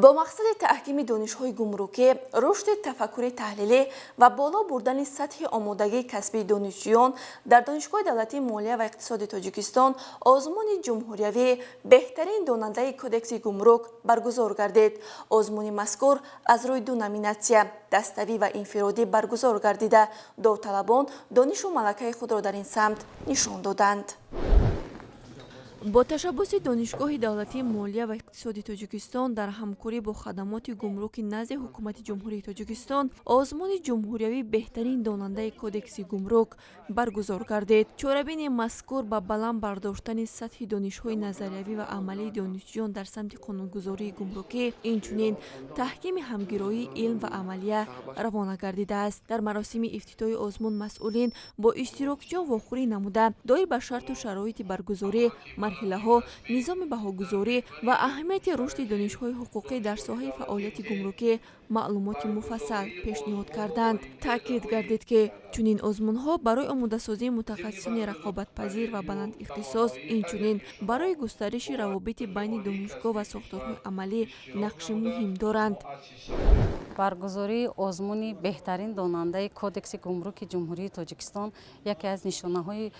با مقصد تحکیم دانش‌های گمرکی، رشد تفکر تحلیلی و بالا بردن سطح آمادگی کسبی دانشجویان در دانشگاه دولتی مالیه و اقتصاد تاجیکستان، آزمون جمهوریوی بهترین داننده کدکس گمرک برگزار گردید. آزمون مذکور از روی دو نامیناسیون دستوی و انفرادی برگزار گردیده، داوطلبان دانش و ملکه خود را در این سمت نشان دادند. با تشبث دانشگاه دولتی مالیه و اقتصاد تاجیکستان در همکاری با خدمات گمرک نزد حکومت جمهوری تاجیکستان، آزمون جمهوریوی بهترین داننده کدکس گمرک برگزار گردید. چاره‌بین مذکور با بلند برداشتن سطح دانش‌های نظریوی و عملی دانشجویان در سمت قانونگذاری گمرکی، اینچنین تحکیم همگرایی علم و عملیه روانه گردیده است. در مراسم افتتاحی آزمون مسئولین با اشتراکچیان واخوری نموده دایر به شرط و شرایط برگزاری، مرحله‌ها، نظام بهاگذاری و اهمیت رشد دانش‌های حقوقی در ساحه فعالیت گمرکی معلومات مفصل پیشنهاد کردند. تاکید گردید که چنین آزمون‌ها برای آماده‌سازی متخصصان رقابت‌پذیر و بلند اختصاص، اینچنین برای گسترش روابط بین دانشگاه و ساختارهای عملی نقش مهم دارند. برگزاری آزمون بهترین داننده کدکس گمرک جمهوری تاجیکستان یکی از نشانه‌های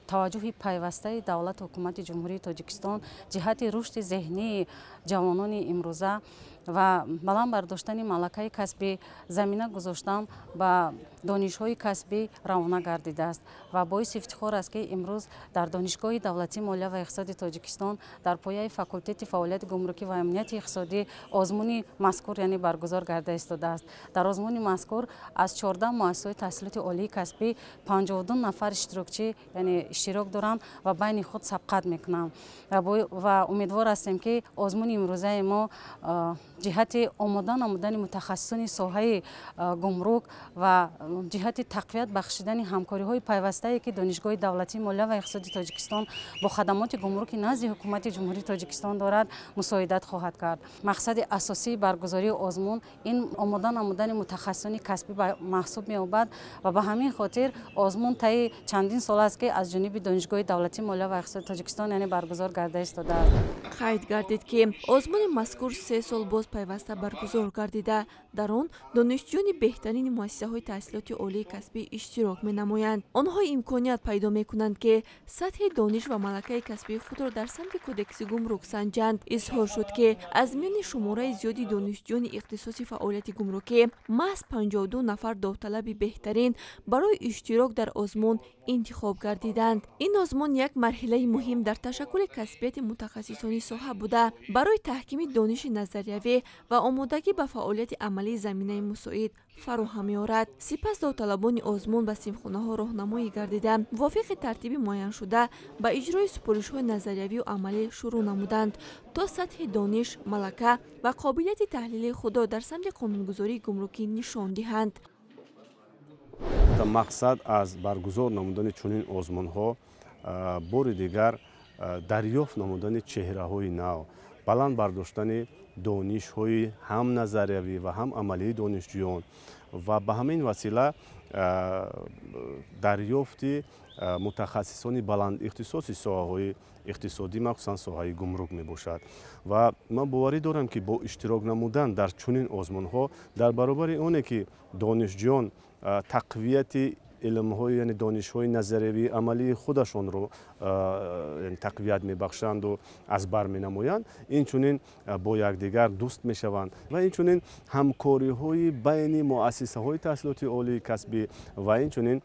توجه پیوسته دولت و حکومت جمهوری تاجیکستان جهت رشد ذهنی جوانان امروزه و بلند برداشتن ملکه کسبی زمینه گذاشتن با دانش‌های کسبی روانه گردیده است و باعث افتخار است که امروز در دانشگاه دولتی مالیه و اقتصاد تاجیکستان در پایه فاکولته فعالیت گمرکی و امنیت اقتصادی آزمون مذکور یعنی برگزار گردیده ایستاده است. در آزمون مذکور از 14 مؤسسه تحصیلات عالی کسبی 52 نفر اشتراکچی یعنی اشتراک دارند و بین خود سبقت میکنند و امیدوار هستیم که آزمون امروزه ما جهت آمدن متخصصان ساحه گمرک و جهت تقویت بخشیدن همکاری‌های پیوسته که دانشگاه دولتی مالیه و اقتصاد تاجیکستان با خدمات گمرک نزد حکومت جمهوری تاجیکستان دارد مساعدت خواهد کرد. مقصد اساسی برگزاری آزمون این آمدن متخصصان کسبی محسوب می‌یابد و به همین خاطر آزمون طی چندین سال است که از جانب دانشگاه دولتی مالیه و اقتصاد تاجیکستان یعنی برگزار گردیده ایستاده است. قید گردید که آزمون مذکور 3 سال باز پیوسته برگزار گردیده، در آن دانشجویان بهترین مؤسسه‌های تحصیلات عالی کسبی اشتراک می‌نمایند. آنها امکانیت پیدا می‌کنند که سطح دانش و ملکه کسبی خود را در سمت کدکس گمرک سنجند. اظهار شد که از میان شماره زیادی دانشجویان اختصاصی فعالیت گمرکی، محض 52 نفر داوطلب بهترین برای اشتراک در آزمون انتخاب گردیدند. این آزمون یک مرحله مهم در تشکل کسبیت متخصصان ساحه بوده، برای تحکیم دانش نظریوی و آمادگی به فعالیت عملی زمینه مساعد فراهم می‌آورد. سپس داوطلبان آزمون به سیمخانه‌ها راهنمایی گردیده، وافق ترتیب معین شده به اجرای سپارش‌های نظریوی و عملی شروع نمودند تا سطح دانش، ملکه و قابلیت تحلیل خود را در سمت قانونگذاری گمرکی نشان دهند. مقصد از برگزار نمودن چنین آزمون‌ها بار دیگر دریافت نمودن چهره‌های نو، بلند برداشتن دانش‌های هم نظریوی و هم عملی دانشجویان و به همین وسیله دریافت متخصصان بلند اختصاصی ساحه‌های اقتصادی مخصوصا ساحه گمرک می باشد و من باوری دارم که با اشتراک نمودن در چنین آزمون‌ها در برابر اونه که دانشجویان تقویت علم‌های یعنی دانش‌های نظریوی عملی خودشان رو تقویت می‌بخشند و از بر می‌نمایند، این چنین با یکدیگر دوست می‌شوند و این چنین همکاری‌های بین مؤسسه‌های تحصیلات عالی کسبی و این چنین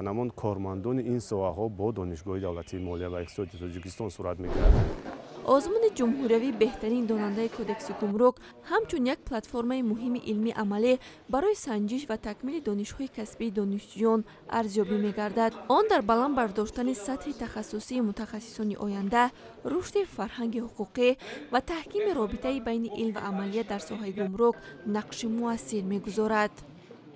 نمون کارمندان این ساحه‌ها با دانشگاه دولتی مالیه و اقتصاد تاجیکستان صورت می‌گیرد. آزمون جمهوریوی بهترین داننده کدکس گمرک همچون یک پلتفرم مهم علمی عملی برای سنجش و تکمیل دانش‌های کسبی دانشجویان ارزیابی می‌گردد. آن در بلند برداشتن سطح تخصصی متخصصان آینده، رشد فرهنگ حقوقی و تحکیم رابطه بین علم و عملیات در ساحه گمرک نقش مؤثر می‌گذارد.